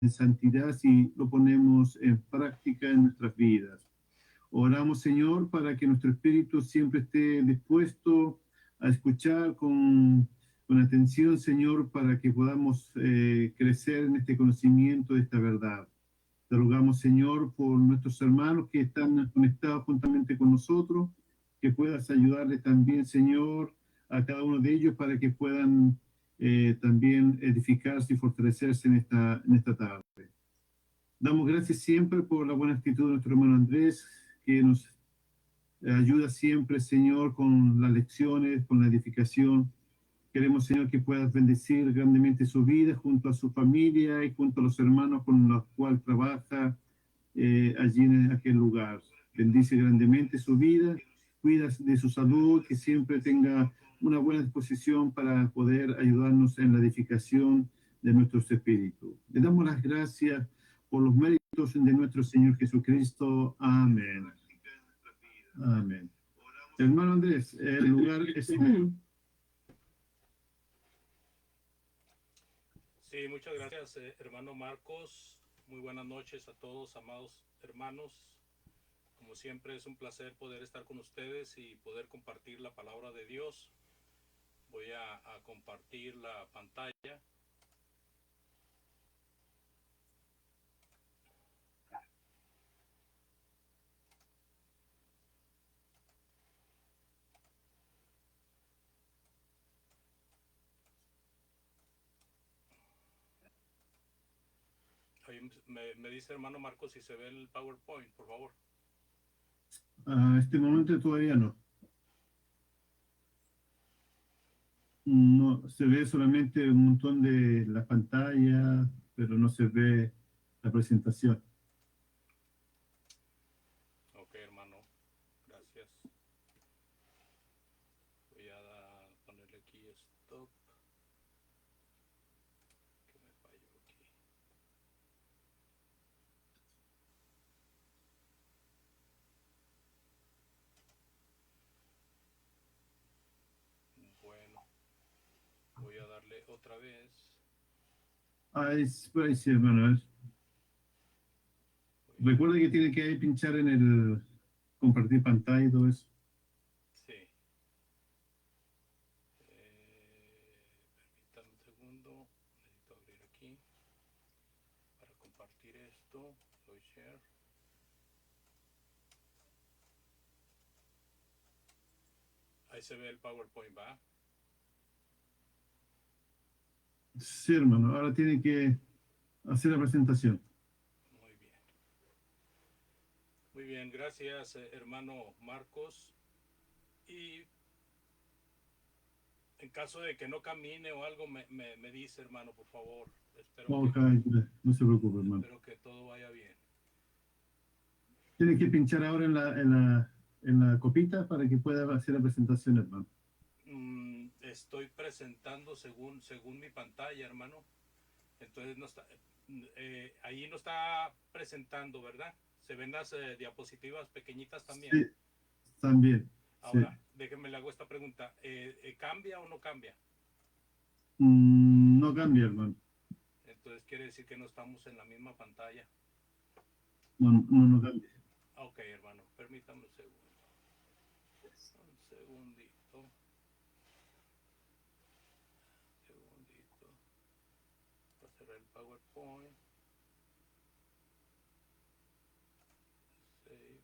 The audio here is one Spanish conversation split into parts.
en santidad si lo ponemos en práctica en nuestras vidas. Oramos, Señor, para que nuestro espíritu siempre esté dispuesto a escuchar con atención, Señor, para que podamos crecer en este conocimiento de esta verdad. Te rogamos, Señor, por nuestros hermanos que están conectados juntamente con nosotros, que puedas ayudarle también, Señor, a cada uno de ellos para que puedan también edificarse y fortalecerse en esta tarde. Damos gracias siempre por la buena actitud de nuestro hermano Andrés, que nos ayuda siempre, Señor, con las lecciones, con la edificación. Queremos, Señor, que puedas bendecir grandemente su vida junto a su familia y junto a los hermanos con los cuales trabaja allí en aquel lugar. Bendice grandemente su vida, cuida de su salud, que siempre tenga una buena disposición para poder ayudarnos en la edificación de nuestros espíritus. Le damos las gracias por los méritos de nuestro Señor Jesucristo. Amén. Amén. Hermano Andrés, el lugar es... Sí, muchas gracias, hermano Marcos. Muy buenas noches a todos, amados hermanos. Como siempre es un placer poder estar con ustedes y poder compartir la palabra de Dios. Voy a compartir la pantalla. Ahí me dice hermano Marcos si se ve el PowerPoint, por favor. A este momento todavía no. No, se ve solamente un montón de la pantalla, pero no se ve la presentación. Ok, hermano, gracias. Voy a ponerle aquí stop. Que me falló aquí. Bueno, voy a darle otra vez. Ah, es por ahí sí, hermano. A ver. Recuerda que tiene que pinchar en el compartir pantalla y todo eso. Sí. Permítame un segundo. Necesito abrir aquí para compartir esto. Doy share. Ahí se ve el PowerPoint, ¿va? Sí, hermano. Ahora tiene que hacer la presentación. Muy bien. Muy bien, gracias, hermano Marcos. Y en caso de que no camine o algo, me dice, hermano, por favor. Ok, no se preocupe, hermano. Espero que todo vaya bien. Tiene que pinchar ahora en la copita para que pueda hacer la presentación, hermano. Estoy presentando según mi pantalla, hermano. Entonces no está, ahí no está presentando, ¿verdad? Se ven las diapositivas pequeñitas también. Sí, también. Sí. Ahora, déjenme le hago esta pregunta. ¿Cambia o no cambia? No cambia, hermano. Entonces quiere decir que no estamos en la misma pantalla. No cambia. Ok, hermano, permítame un segundo. Un segundito. Segundito. Voy a cerrar el PowerPoint. Save.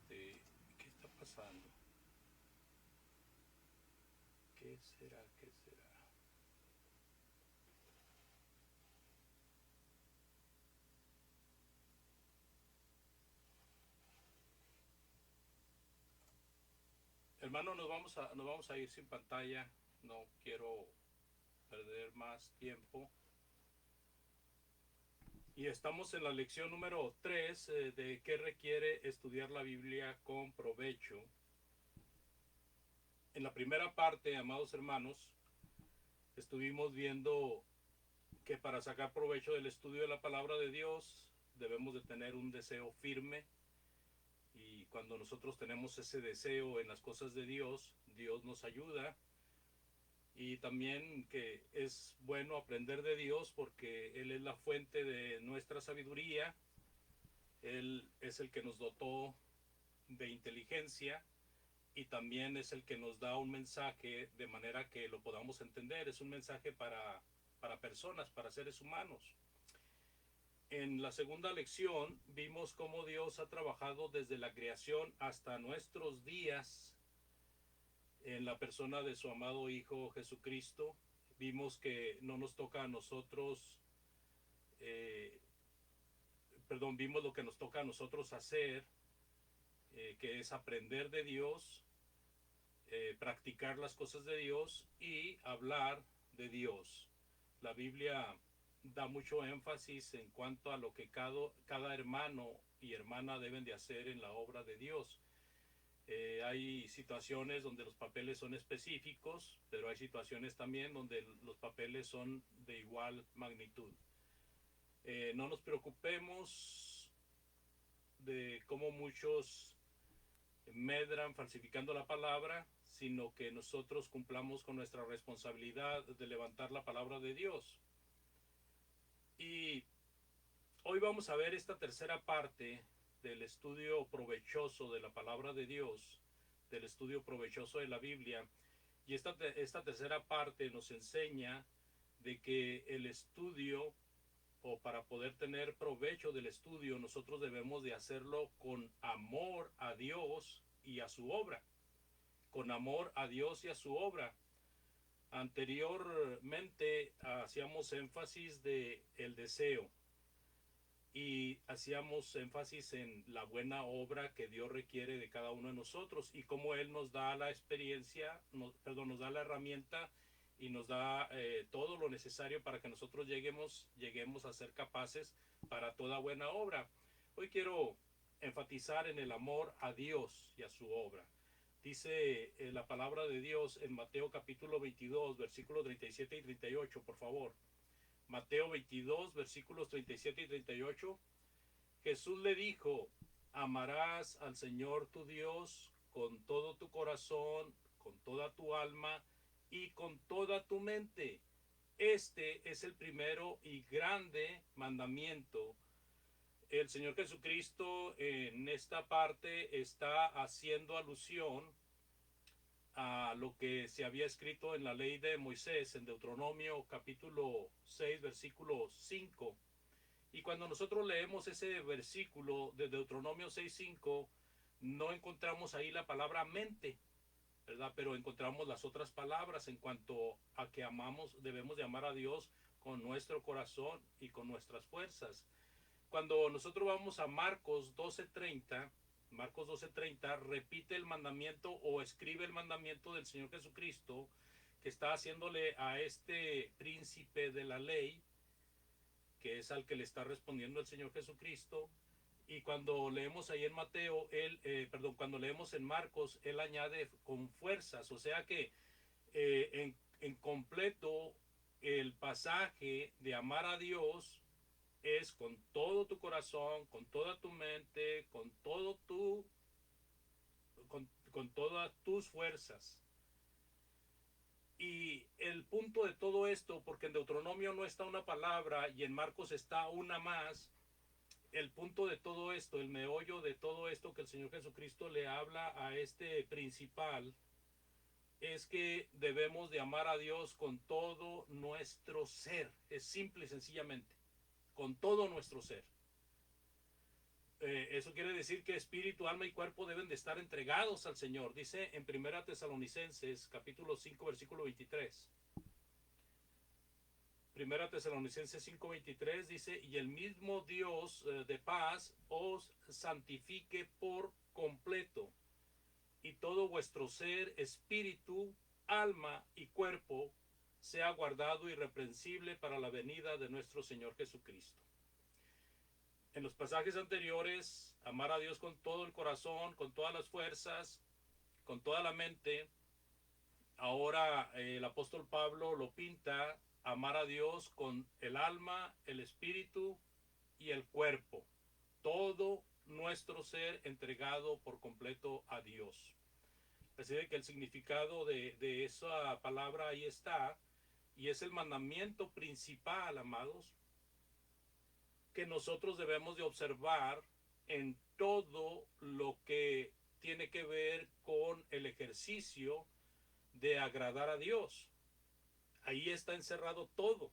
¿Qué está pasando? ¿Qué será? ¿Qué será? Hermano, nos vamos a ir sin pantalla. No quiero perder más tiempo. Y estamos en la lección número 3 de qué requiere estudiar la Biblia con provecho. En la primera parte, amados hermanos, estuvimos viendo que para sacar provecho del estudio de la palabra de Dios debemos de tener un deseo firme, y cuando nosotros tenemos ese deseo en las cosas de Dios, Dios nos ayuda. Y también que es bueno aprender de Dios porque Él es la fuente de nuestra sabiduría. Él es el que nos dotó de inteligencia y también es el que nos da un mensaje de manera que lo podamos entender. Es un mensaje para personas, para seres humanos. En la segunda lección vimos cómo Dios ha trabajado desde la creación hasta nuestros días en la persona de su amado Hijo Jesucristo. Vimos que no nos toca a nosotros, vimos lo que nos toca a nosotros hacer, que es aprender de Dios, practicar las cosas de Dios y hablar de Dios. La Biblia da mucho énfasis en cuanto a lo que cada hermano y hermana deben de hacer en la obra de Dios. Hay situaciones donde los papeles son específicos, pero hay situaciones también donde los papeles son de igual magnitud. No nos preocupemos de cómo muchos medran falsificando la palabra, sino que nosotros cumplamos con nuestra responsabilidad de levantar la palabra de Dios. Y hoy vamos a ver esta tercera parte del estudio provechoso de la palabra de Dios, del estudio provechoso de la Biblia. Y esta tercera parte nos enseña de que el estudio, o para poder tener provecho del estudio, nosotros debemos de hacerlo con amor a Dios y a su obra. Con amor a Dios y a su obra. Anteriormente hacíamos énfasis de el deseo y hacíamos énfasis en la buena obra que Dios requiere de cada uno de nosotros y cómo Él nos da la experiencia, nos da la herramienta y nos da todo lo necesario para que nosotros lleguemos a ser capaces para toda buena obra. Hoy quiero enfatizar en el amor a Dios y a su obra. Dice la palabra de Dios en Mateo capítulo 22, versículos 37 y 38, por favor. Mateo 22, versículos 37 y 38. Jesús le dijo: amarás al Señor tu Dios con todo tu corazón, con toda tu alma y con toda tu mente. Este es el primero y grande mandamiento. El Señor Jesucristo en esta parte está haciendo alusión a lo que se había escrito en la ley de Moisés, en Deuteronomio capítulo 6, versículo 5. Y cuando nosotros leemos ese versículo de Deuteronomio 6:5, no encontramos ahí la palabra mente, ¿verdad? Pero encontramos las otras palabras en cuanto a que debemos de amar a Dios con nuestro corazón y con nuestras fuerzas. Cuando nosotros vamos a Marcos 12:30, repite el mandamiento o escribe el mandamiento del Señor Jesucristo que está haciéndole a este príncipe de la ley, que es al que le está respondiendo el Señor Jesucristo. Y cuando leemos ahí en cuando leemos en Marcos, él añade con fuerzas, o sea que en completo el pasaje de amar a Dios es con todo tu corazón, con toda tu mente, con todas tus fuerzas. Y el punto de todo esto, porque en Deuteronomio no está una palabra y en Marcos está una más, el punto de todo esto, el meollo de todo esto que el Señor Jesucristo le habla a este principal, es que debemos de amar a Dios con todo nuestro ser. Es simple y sencillamente, con todo nuestro ser. Eso quiere decir que espíritu, alma y cuerpo deben de estar entregados al Señor. Dice en 1 Tesalonicenses capítulo 5 versículo 23. 1 Tesalonicenses 5:23 dice: y el mismo Dios de paz os santifique por completo, y todo vuestro ser, espíritu, alma y cuerpo sea guardado irreprensible para la venida de nuestro Señor Jesucristo. En los pasajes anteriores, amar a Dios con todo el corazón, con todas las fuerzas, con toda la mente. Ahora el apóstol Pablo lo pinta amar a Dios con el alma, el espíritu y el cuerpo. Todo nuestro ser entregado por completo a Dios. Así de que el significado de esa palabra ahí está, y es el mandamiento principal, amados, que nosotros debemos de observar en todo lo que tiene que ver con el ejercicio de agradar a Dios. Ahí está encerrado todo.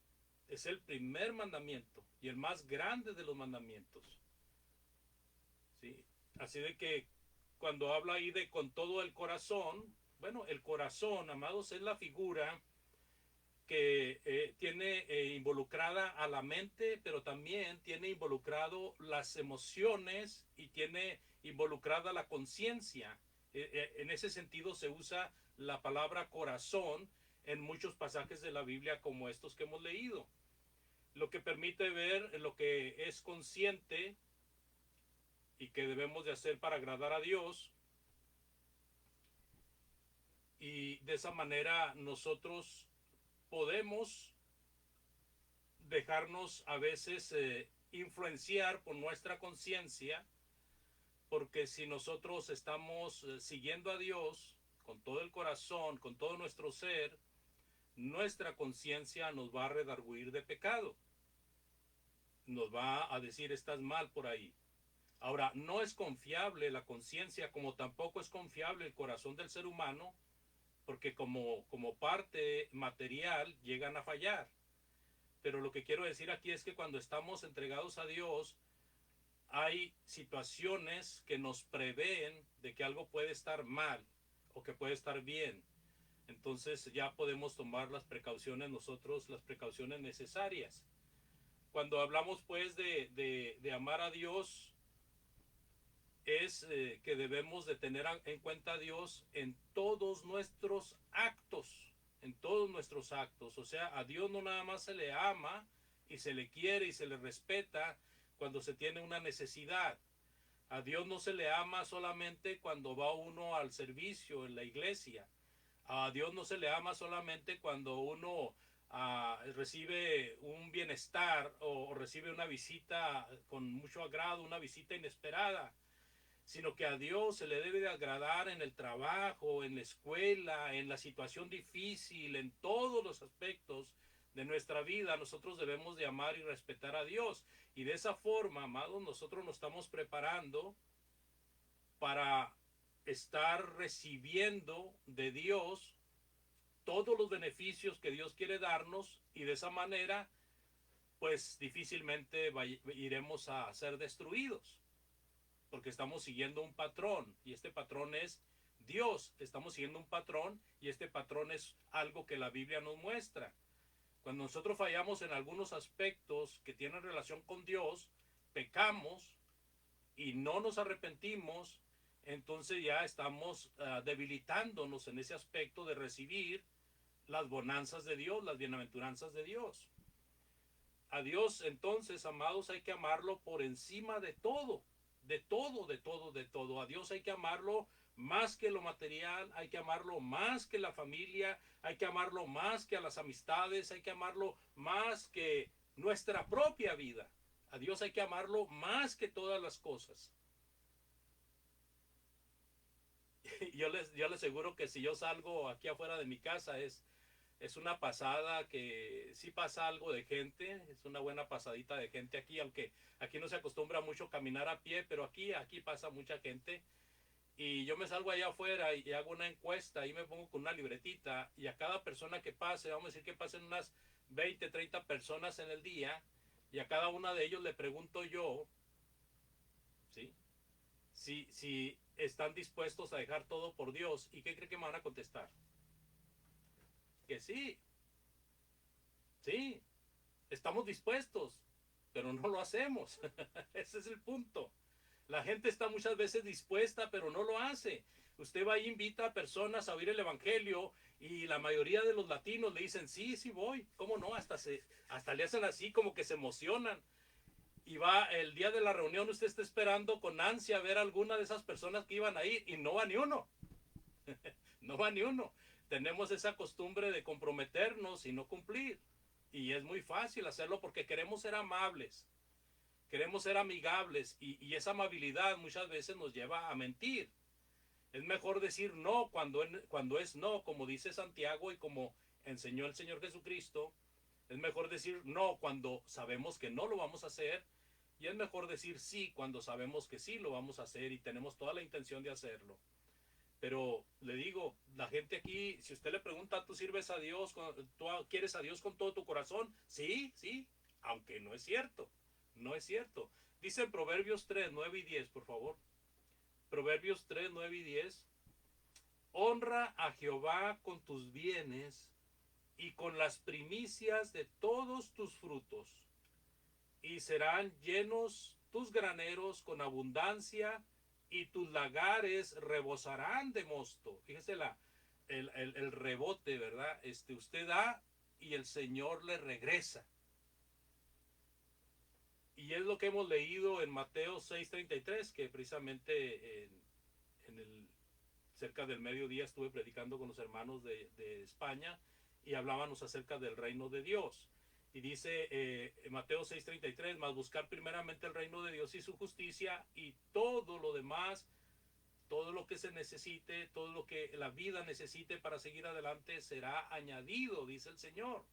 Es el primer mandamiento y el más grande de los mandamientos. ¿Sí? Así de que cuando habla ahí de con todo el corazón, bueno, el corazón, amados, es la figura que tiene involucrada a la mente, pero también tiene involucrado las emociones y tiene involucrada la conciencia. En ese sentido se usa la palabra corazón en muchos pasajes de la Biblia como estos que hemos leído, lo que permite ver lo que es consciente y que debemos de hacer para agradar a Dios, y de esa manera nosotros podemos dejarnos a veces influenciar por nuestra conciencia, porque si nosotros estamos siguiendo a Dios con todo el corazón, con todo nuestro ser, nuestra conciencia nos va a redarguir de pecado, nos va a decir estás mal por ahí. Ahora, no es confiable la conciencia, como tampoco es confiable el corazón del ser humano, porque como parte material llegan a fallar. Pero lo que quiero decir aquí es que cuando estamos entregados a Dios, hay situaciones que nos prevén de que algo puede estar mal o que puede estar bien. Entonces ya podemos tomar las precauciones nosotros, las precauciones necesarias. Cuando hablamos pues de amar a Dios, es que debemos de tener en cuenta a Dios en todos nuestros actos, en todos nuestros actos. O sea, a Dios no nada más se le ama y se le quiere y se le respeta cuando se tiene una necesidad. A Dios no se le ama solamente cuando va uno al servicio en la iglesia. A Dios no se le ama solamente cuando uno recibe un bienestar o recibe una visita con mucho agrado, una visita inesperada, sino que a Dios se le debe de agradar en el trabajo, en la escuela, en la situación difícil, en todos los aspectos de nuestra vida. Nosotros debemos de amar y respetar a Dios, y de esa forma, amados, nosotros nos estamos preparando para estar recibiendo de Dios todos los beneficios que Dios quiere darnos, y de esa manera pues difícilmente iremos a ser destruidos, porque estamos siguiendo un patrón, y este patrón es Dios. Estamos siguiendo un patrón, y este patrón es algo que la Biblia nos muestra. Cuando nosotros fallamos en algunos aspectos que tienen relación con Dios, pecamos y no nos arrepentimos, entonces ya estamos debilitándonos en ese aspecto de recibir las bonanzas de Dios, las bienaventuranzas de Dios. A Dios, entonces, amados, hay que amarlo por encima de todo, de todo, de todo, de todo. A Dios hay que amarlo más que lo material, hay que amarlo más que la familia, hay que amarlo más que a las amistades, hay que amarlo más que nuestra propia vida. A Dios hay que amarlo más que todas las cosas. Yo les aseguro que si yo salgo aquí afuera de mi casa es una pasada, que sí pasa algo de gente, es una buena pasadita de gente aquí, aunque aquí no se acostumbra mucho caminar a pie, pero aquí pasa mucha gente. Y yo me salgo allá afuera y hago una encuesta, y me pongo con una libretita, y a cada persona que pase, vamos a decir que pasen unas 20, 30 personas en el día, y a cada una de ellos le pregunto yo, ¿sí? Si están dispuestos a dejar todo por Dios. ¿Y qué cree que me van a contestar? Que sí, sí, estamos dispuestos, pero no lo hacemos. Ese es el punto. La gente está muchas veces dispuesta, pero no lo hace. Usted va y invita a personas a oír el evangelio, y la mayoría de los latinos le dicen, sí, sí voy, ¿cómo no? Hasta le hacen así como que se emocionan. Y va el día de la reunión, usted está esperando con ansia ver a alguna de esas personas que iban a ir, y no va ni uno. No va ni uno. Tenemos esa costumbre de comprometernos y no cumplir. Y es muy fácil hacerlo porque queremos ser amables, queremos ser amigables y esa amabilidad muchas veces nos lleva a mentir. Es mejor decir no cuando es no, como dice Santiago y como enseñó el Señor Jesucristo. Es mejor decir no cuando sabemos que no lo vamos a hacer, y es mejor decir sí cuando sabemos que sí lo vamos a hacer y tenemos toda la intención de hacerlo. Pero le digo, la gente aquí, si usted le pregunta, ¿tú sirves a Dios? ¿Tú quieres a Dios con todo tu corazón? Sí, sí, aunque no es cierto, no es cierto. Dice en Proverbios 3, 9 y 10, por favor. Proverbios 3, 9 y 10. Honra a Jehová con tus bienes y con las primicias de todos tus frutos, y serán llenos tus graneros con abundancia, y tus lagares rebosarán de mosto. Fíjese el rebote, ¿verdad? Usted da y el Señor le regresa. Y es lo que hemos leído en Mateo 6:33, que precisamente cerca del mediodía estuve predicando con los hermanos de España y hablábamos acerca del reino de Dios. Y dice Mateo 6:33, mas buscar primeramente el reino de Dios y su justicia, y todo lo demás, todo lo que se necesite, todo lo que la vida necesite para seguir adelante será añadido, dice el Señor.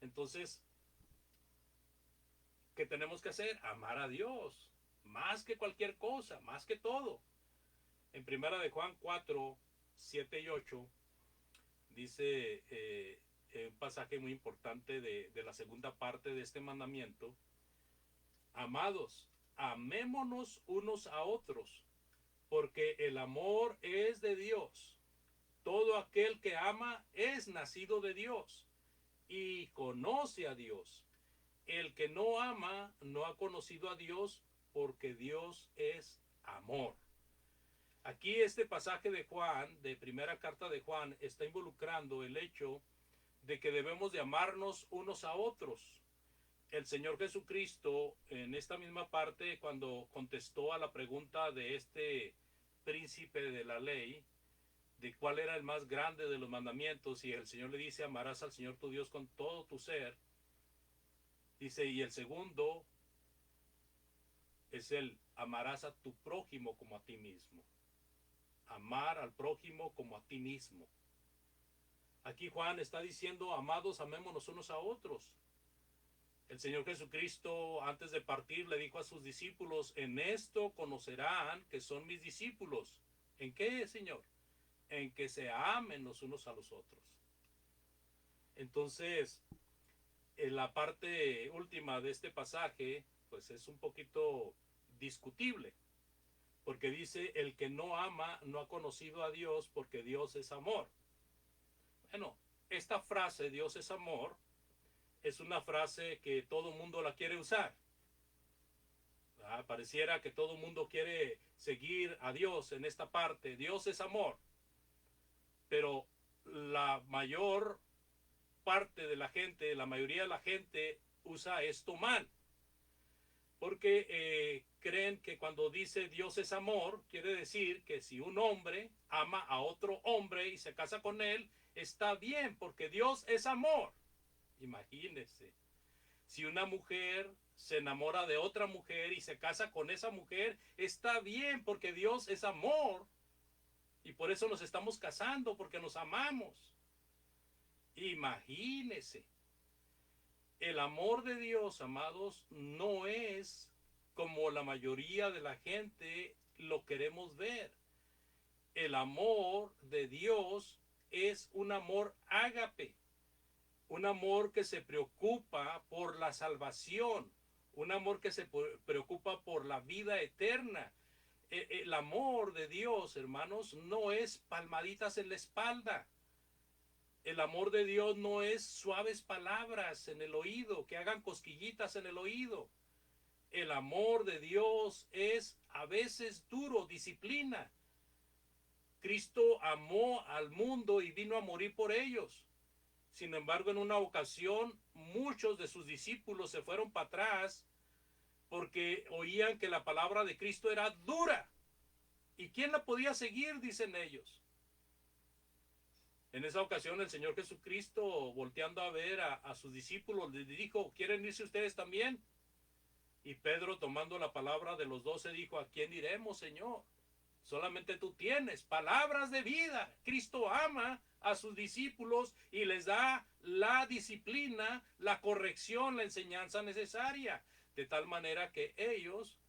Entonces, ¿qué tenemos que hacer? Amar a Dios, más que cualquier cosa, más que todo. En primera de Juan 4, 7 y 8, dice un pasaje muy importante de la segunda parte de este mandamiento: amados, amémonos unos a otros, porque el amor es de Dios. Todo aquel que ama es nacido de Dios y conoce a Dios. El que no ama no ha conocido a Dios, porque Dios es amor. Aquí este pasaje de Juan, de primera carta de Juan, está involucrando el hecho de que debemos de amarnos unos a otros. El Señor Jesucristo, en esta misma parte, cuando contestó a la pregunta de este príncipe de la ley, de cuál era el más grande de los mandamientos, y el Señor le dice: amarás al Señor tu Dios con todo tu ser. Dice, y el segundo es el amarás a tu prójimo como a ti mismo. Amar al prójimo como a ti mismo. Aquí Juan está diciendo: amados, amémonos unos a otros. El Señor Jesucristo, antes de partir, le dijo a sus discípulos: en esto conocerán que son mis discípulos. ¿En qué, Señor? En que se amen los unos a los otros. Entonces, en la parte última de este pasaje, pues es un poquito discutible, porque dice: el que no ama no ha conocido a Dios, porque Dios es amor. Bueno, esta frase, Dios es amor, es una frase que todo el mundo la quiere usar. Pareciera que todo el mundo quiere seguir a Dios en esta parte. Dios es amor. Pero la mayor parte de la gente, la mayoría de la gente usa esto mal. Porque creen que cuando dice Dios es amor, quiere decir que si un hombre ama a otro hombre y se casa con él, está bien, porque Dios es amor. Imagínense. Si una mujer se enamora de otra mujer y se casa con esa mujer, está bien, porque Dios es amor. Y por eso nos estamos casando, porque nos amamos. Imagínense. El amor de Dios, amados, no es como la mayoría de la gente lo queremos ver. El amor de Dios es un amor ágape, un amor que se preocupa por la salvación, un amor que se preocupa por la vida eterna. El amor de Dios, hermanos, no es palmaditas en la espalda. El amor de Dios no es suaves palabras en el oído, que hagan cosquillitas en el oído. El amor de Dios es a veces duro, disciplina. Cristo amó al mundo y vino a morir por ellos. Sin embargo, en una ocasión, muchos de sus discípulos se fueron para atrás porque oían que la palabra de Cristo era dura. ¿Y quién la podía seguir?, dicen ellos. En esa ocasión el Señor Jesucristo, volteando a ver a sus discípulos, les dijo, ¿quieren irse ustedes también? Y Pedro, tomando la palabra de los 12, dijo, ¿a quién iremos, Señor? Solamente tú tienes palabras de vida. Cristo ama a sus discípulos y les da la disciplina, la corrección, la enseñanza necesaria. De tal manera que ellos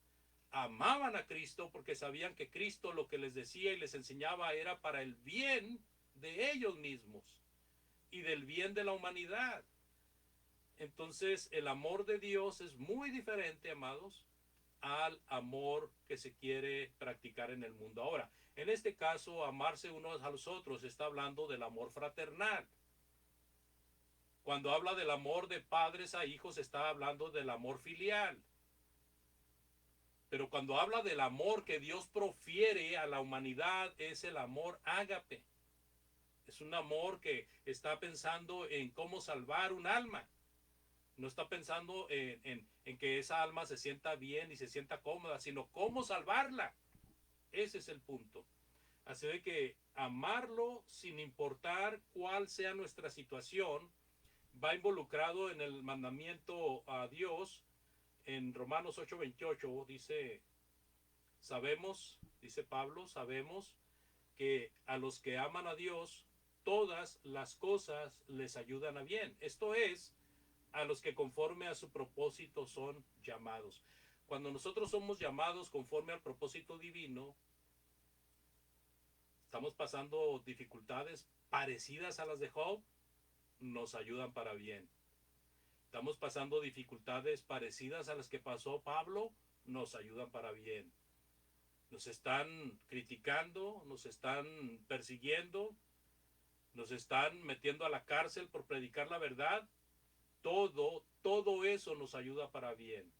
amaban a Cristo porque sabían que Cristo lo que les decía y les enseñaba era para el bien de ellos mismos y del bien de la humanidad. Entonces el amor de Dios es muy diferente, amados, al amor que se quiere practicar en el mundo. Ahora, en este caso, amarse unos a los otros está hablando del amor fraternal. Cuando habla del amor de padres a hijos, está hablando del amor filial. Pero cuando habla del amor que Dios profiere a la humanidad, es el amor ágape. Es un amor que está pensando en cómo salvar un alma. No está pensando en que esa alma se sienta bien y se sienta cómoda, sino cómo salvarla. Ese es el punto. Así de que amarlo sin importar cuál sea nuestra situación, va involucrado en el mandamiento a Dios. En Romanos 8:28 dice, sabemos, dice Pablo, sabemos que a los que aman a Dios, todas las cosas les ayudan a bien. Esto es, a los que conforme a su propósito son llamados. Cuando nosotros somos llamados conforme al propósito divino, estamos pasando dificultades parecidas a las de Job, nos ayudan para bien. Estamos pasando dificultades parecidas a las que pasó Pablo, nos ayudan para bien. Nos están criticando, nos están persiguiendo, nos están metiendo a la cárcel por predicar la verdad. Todo eso nos ayuda para bien.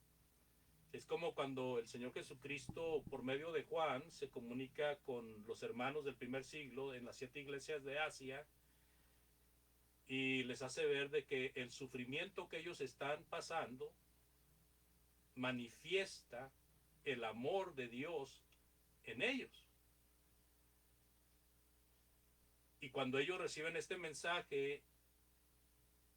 Es como cuando el Señor Jesucristo, por medio de Juan, se comunica con los hermanos del primer siglo en las 7 iglesias de Asia y les hace ver de que el sufrimiento que ellos están pasando manifiesta el amor de Dios en ellos. Y cuando ellos reciben este mensaje,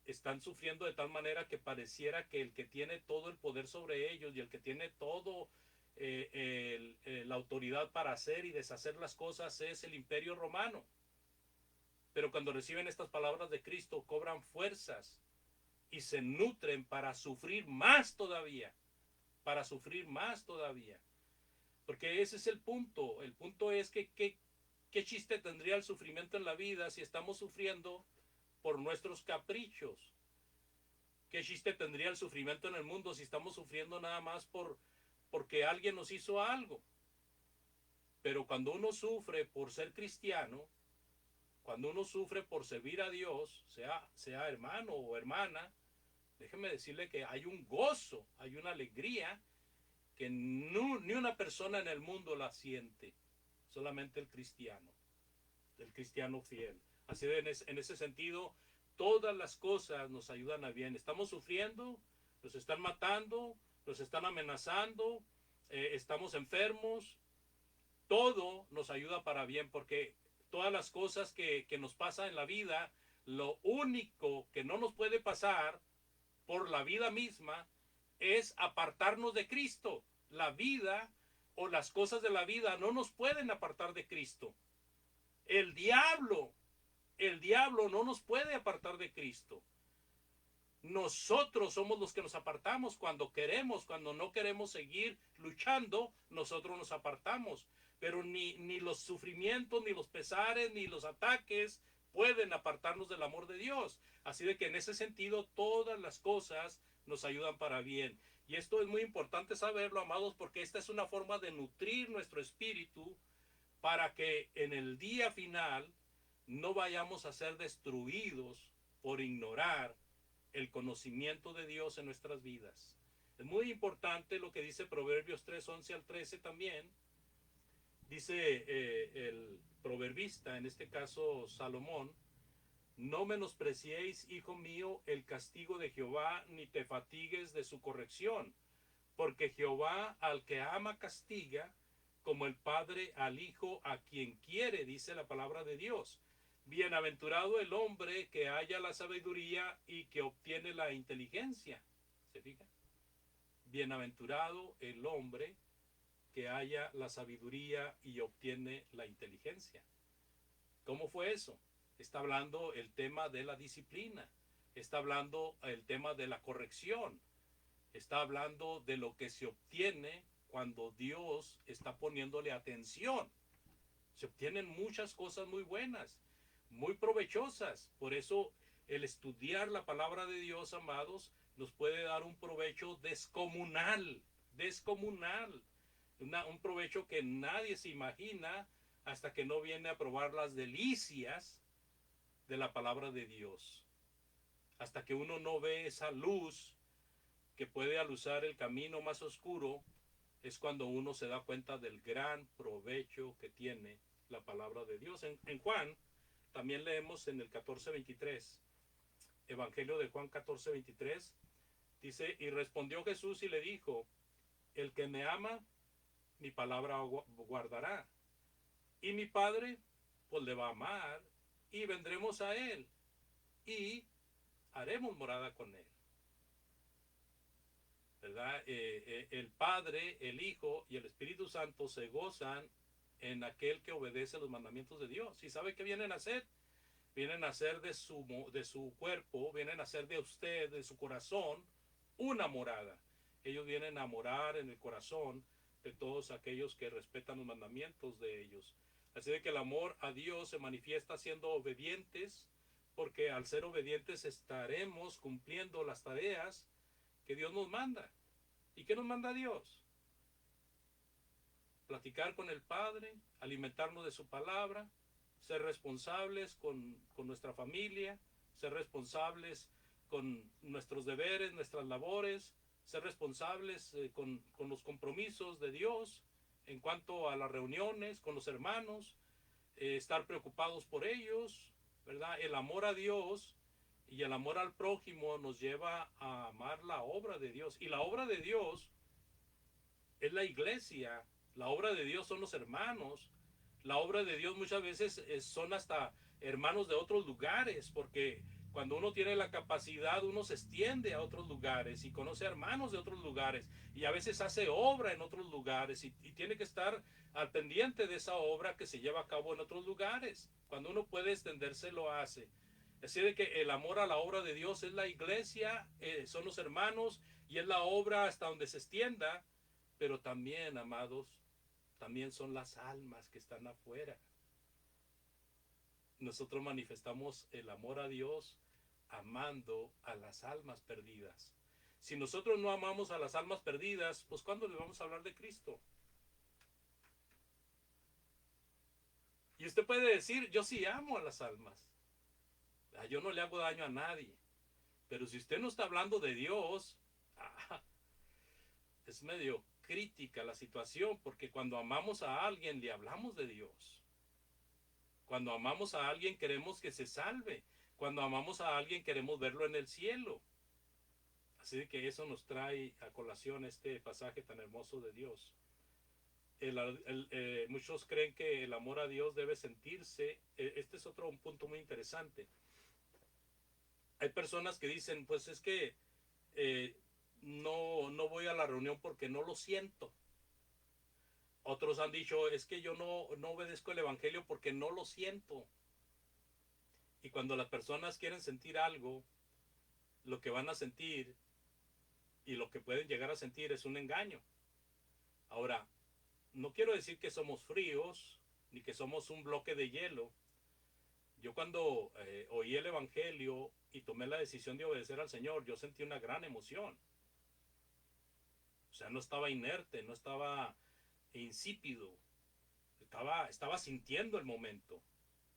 están sufriendo de tal manera que pareciera que el que tiene todo el poder sobre ellos y el que tiene todo la autoridad para hacer y deshacer las cosas es el imperio romano. Pero cuando reciben estas palabras de Cristo, cobran fuerzas y se nutren para sufrir más todavía, para sufrir más todavía. Porque ese es el punto. El punto es que ¿qué chiste tendría el sufrimiento en la vida si estamos sufriendo por nuestros caprichos? ¿Qué chiste tendría el sufrimiento en el mundo si estamos sufriendo nada más porque alguien nos hizo algo? Pero cuando uno sufre por ser cristiano, cuando uno sufre por servir a Dios, sea hermano o hermana, déjeme decirle que hay un gozo, hay una alegría que ni una persona en el mundo la siente, solamente el cristiano fiel. Así de en ese sentido, todas las cosas nos ayudan a bien. Estamos sufriendo, nos están matando, nos están amenazando, estamos enfermos. Todo nos ayuda para bien porque todas las cosas que nos pasan en la vida, lo único que no nos puede pasar por la vida misma es apartarnos de Cristo. La vida o las cosas de la vida no nos pueden apartar de Cristo. El diablo no nos puede apartar de Cristo. Nosotros somos los que nos apartamos cuando no queremos seguir luchando, nosotros nos apartamos. Pero ni los sufrimientos, ni los pesares, ni los ataques pueden apartarnos del amor de Dios. Así de que en ese sentido todas las cosas nos ayudan para bien. Y esto es muy importante saberlo, amados, porque esta es una forma de nutrir nuestro espíritu para que en el día final no vayamos a ser destruidos por ignorar el conocimiento de Dios en nuestras vidas. Es muy importante lo que dice Proverbios 3:11 al 13 también. Dice el proverbista, en este caso Salomón, no menospreciéis, hijo mío, el castigo de Jehová, ni te fatigues de su corrección, porque Jehová al que ama castiga, como el padre al hijo a quien quiere, dice la palabra de Dios. Bienaventurado el hombre que halla la sabiduría y que obtiene la inteligencia. ¿Se fija? Bienaventurado el hombre que haya la sabiduría y obtiene la inteligencia. ¿Cómo fue eso? Está hablando el tema de la disciplina, está hablando el tema de la corrección, está hablando de lo que se obtiene cuando Dios está poniéndole atención. Se obtienen muchas cosas muy buenas, muy provechosas. Por eso el estudiar la palabra de Dios, amados, nos puede dar un provecho descomunal, descomunal. Un provecho que nadie se imagina hasta que no viene a probar las delicias de la palabra de Dios. Hasta que uno no ve esa luz que puede alusar el camino más oscuro, es cuando uno se da cuenta del gran provecho que tiene la palabra de Dios. En Juan, también leemos en el 14:23, Evangelio de Juan 14:23, dice, y respondió Jesús y le dijo, el que me ama, mi palabra guardará, y mi Padre pues le va a amar, y vendremos a él, y haremos morada con él. ¿Verdad? El Padre, el Hijo y el Espíritu Santo se gozan en aquel que obedece los mandamientos de Dios. ¿Y sabe qué vienen a hacer? Vienen a hacer de su cuerpo, vienen a hacer de usted, de su corazón, una morada. Ellos vienen a morar en el corazón de todos aquellos que respetan los mandamientos de ellos. Así de que el amor a Dios se manifiesta siendo obedientes, porque al ser obedientes estaremos cumpliendo las tareas que Dios nos manda. ¿Y qué nos manda Dios? Platicar con el Padre, alimentarnos de su palabra, ser responsables con nuestra familia, ser responsables con nuestros deberes, nuestras labores, ser responsables con los compromisos de Dios en cuanto a las reuniones con los hermanos, estar preocupados por ellos, ¿verdad? El amor a Dios y el amor al prójimo nos lleva a amar la obra de Dios. Y la obra de Dios es la iglesia, la obra de Dios son los hermanos, la obra de Dios muchas veces son hasta hermanos de otros lugares, porque cuando uno tiene la capacidad, uno se extiende a otros lugares y conoce hermanos de otros lugares y a veces hace obra en otros lugares y tiene que estar al pendiente de esa obra que se lleva a cabo en otros lugares. Cuando uno puede extenderse, lo hace. Así de que el amor a la obra de Dios es la iglesia, son los hermanos y es la obra hasta donde se extienda, pero también, amados, también son las almas que están afuera. Nosotros manifestamos el amor a Dios amando a las almas perdidas. Si nosotros no amamos a las almas perdidas, pues ¿cuándo le vamos a hablar de Cristo? Y usted puede decir, yo sí amo a las almas. Yo no le hago daño a nadie. Pero si usted no está hablando de Dios, es medio crítica la situación, porque cuando amamos a alguien le hablamos de Dios. Cuando amamos a alguien queremos que se salve. Cuando amamos a alguien queremos verlo en el cielo. Así que eso nos trae a colación este pasaje tan hermoso de Dios. Muchos creen que el amor a Dios debe sentirse. Este es un punto muy interesante. Hay personas que dicen, pues es que no voy a la reunión porque no lo siento. Otros han dicho, es que yo no obedezco el evangelio porque no lo siento. Y cuando las personas quieren sentir algo, lo que van a sentir y lo que pueden llegar a sentir es un engaño. Ahora, no quiero decir que somos fríos ni que somos un bloque de hielo. Yo cuando oí el evangelio y tomé la decisión de obedecer al Señor, yo sentí una gran emoción. O sea, no estaba inerte, no estaba insípido, estaba sintiendo el momento,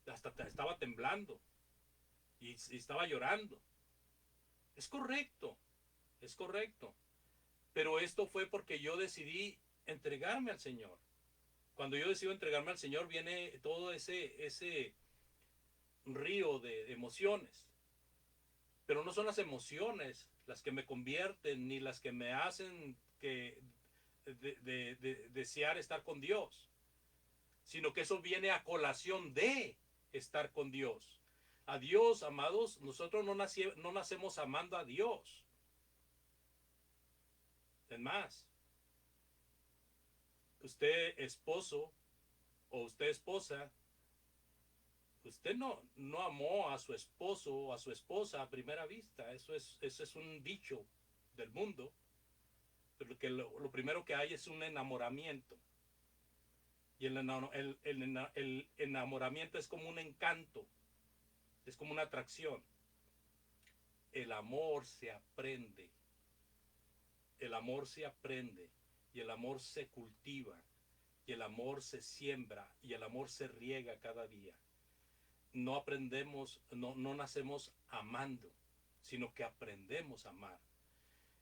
hasta estaba temblando y estaba llorando. Es correcto, pero esto fue porque yo decidí entregarme al Señor. Cuando yo decido entregarme al Señor viene todo ese río de emociones, pero no son las emociones las que me convierten ni las que me hacen que desear estar con Dios, sino que eso viene a colación de estar con Dios. A Dios, amados, nosotros no nacemos amando a Dios. Es más, usted esposo o usted esposa, usted no amó a su esposo o a su esposa a primera vista. Eso es un dicho del mundo. Pero lo primero que hay es un enamoramiento. Y el enamoramiento es como un encanto, es como una atracción. El amor se aprende. El amor se aprende y el amor se cultiva y el amor se siembra y el amor se riega cada día. No aprendemos, no nacemos amando, sino que aprendemos a amar.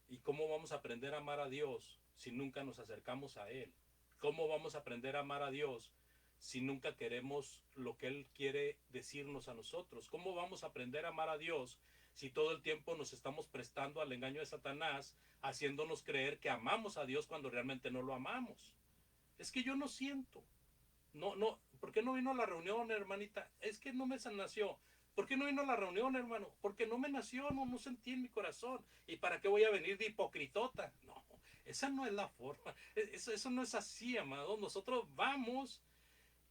¿Y cómo vamos a aprender a amar a Dios si nunca nos acercamos a Él? ¿Cómo vamos a aprender a amar a Dios si nunca queremos lo que Él quiere decirnos a nosotros? ¿Cómo vamos a aprender a amar a Dios si todo el tiempo nos estamos prestando al engaño de Satanás, haciéndonos creer que amamos a Dios cuando realmente no lo amamos? Es que yo no siento. ¿Por qué no vino a la reunión, hermanita? Es que no me nació. ¿Por qué no vino a la reunión, hermano? Porque no me nació, no sentí en mi corazón. ¿Y para qué voy a venir de hipocritota? No, esa no es la forma. Eso no es así, amado. Nosotros vamos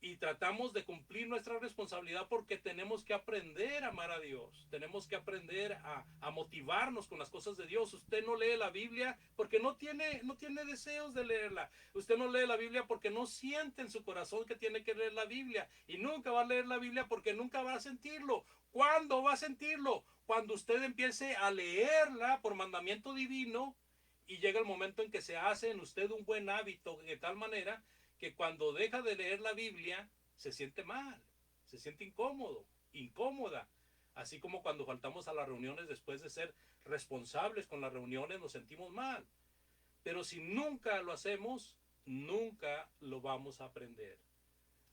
y tratamos de cumplir nuestra responsabilidad porque tenemos que aprender a amar a Dios. Tenemos que aprender a motivarnos con las cosas de Dios. Usted no lee la Biblia porque no tiene deseos de leerla. Usted no lee la Biblia porque no siente en su corazón que tiene que leer la Biblia. Y nunca va a leer la Biblia porque nunca va a sentirlo. ¿Cuándo va a sentirlo? Cuando usted empiece a leerla por mandamiento divino y llega el momento en que se hace en usted un buen hábito de tal manera que cuando deja de leer la Biblia se siente mal, se siente incómoda. Así como cuando faltamos a las reuniones después de ser responsables con las reuniones nos sentimos mal. Pero si nunca lo hacemos, nunca lo vamos a aprender.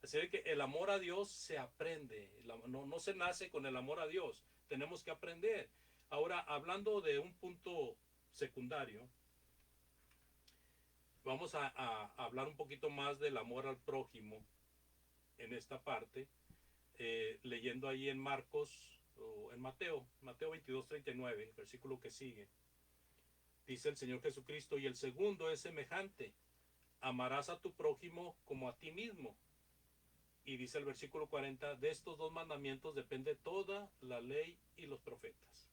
Así que el amor a Dios se aprende, no se nace con el amor a Dios, tenemos que aprender. Ahora, hablando de un punto secundario, vamos a hablar un poquito más del amor al prójimo en esta parte, leyendo ahí en Marcos, o en Mateo 22:39, versículo que sigue. Dice el Señor Jesucristo, y el segundo es semejante, amarás a tu prójimo como a ti mismo. Y dice el versículo 40, de estos dos mandamientos depende toda la ley y los profetas.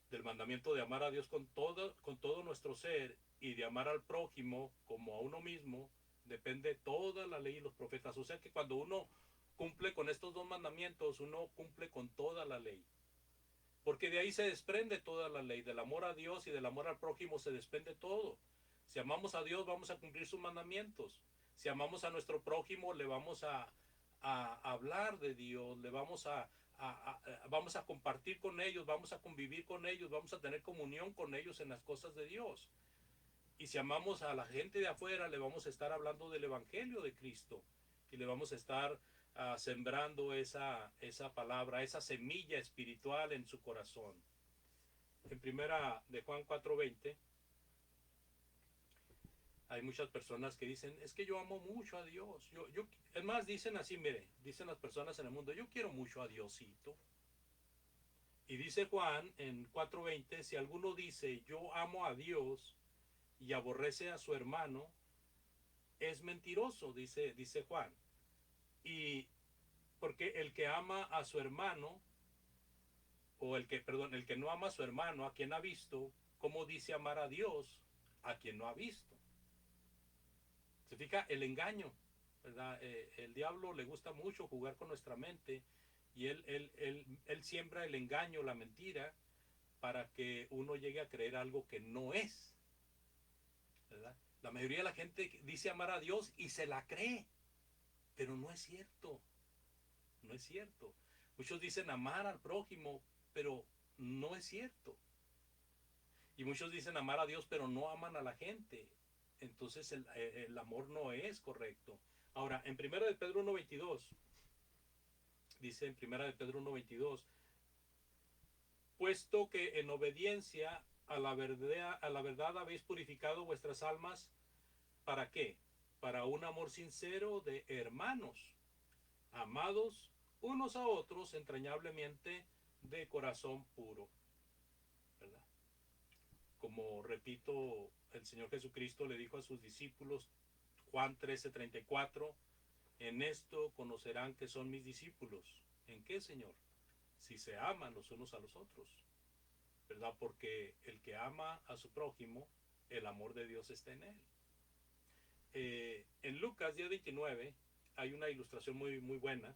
Del mandamiento de amar a Dios con todo nuestro ser y de amar al prójimo como a uno mismo, depende toda la ley y los profetas. O sea que cuando uno cumple con estos dos mandamientos, uno cumple con toda la ley. Porque de ahí se desprende toda la ley. Del amor a Dios y del amor al prójimo se desprende todo. Si amamos a Dios, vamos a cumplir sus mandamientos. Si amamos a nuestro prójimo, le vamos a hablar de Dios, le vamos vamos a compartir con ellos, vamos a convivir con ellos, vamos a tener comunión con ellos en las cosas de Dios. Y si amamos a la gente de afuera, le vamos a estar hablando del Evangelio de Cristo y le vamos a estar sembrando esa palabra, esa semilla espiritual en su corazón. En primera de Juan 4:20 hay muchas personas que dicen, es que yo amo mucho a Dios. Es más, dicen así, mire, dicen las personas en el mundo, yo quiero mucho a Diosito. Y dice Juan en 4:20, si alguno dice, yo amo a Dios y aborrece a su hermano, es mentiroso, dice Juan. Y porque el que ama a su hermano, o el que no ama a su hermano, a quien ha visto, ¿cómo dice amar a Dios a quien no ha visto? Se fija el engaño, ¿verdad? El diablo le gusta mucho jugar con nuestra mente y él siembra el engaño, la mentira, para que uno llegue a creer algo que no es, ¿verdad? La mayoría de la gente dice amar a Dios y se la cree, pero no es cierto, no es cierto. Muchos dicen amar al prójimo, pero no es cierto. Y muchos dicen amar a Dios, pero no aman a la gente. Entonces el amor no es correcto. Ahora, en 1 de Pedro 1:22, dice en 1 de Pedro 1:22, puesto que en obediencia a la verdad habéis purificado vuestras almas, ¿para qué? Para un amor sincero de hermanos, amados unos a otros entrañablemente de corazón puro, ¿verdad? Como repito, el Señor Jesucristo le dijo a sus discípulos, Juan 13:34, en esto conocerán que son mis discípulos. ¿En qué, Señor? Si se aman los unos a los otros, ¿verdad? Porque el que ama a su prójimo, el amor de Dios está en él. En Lucas 10:29 hay una ilustración muy buena.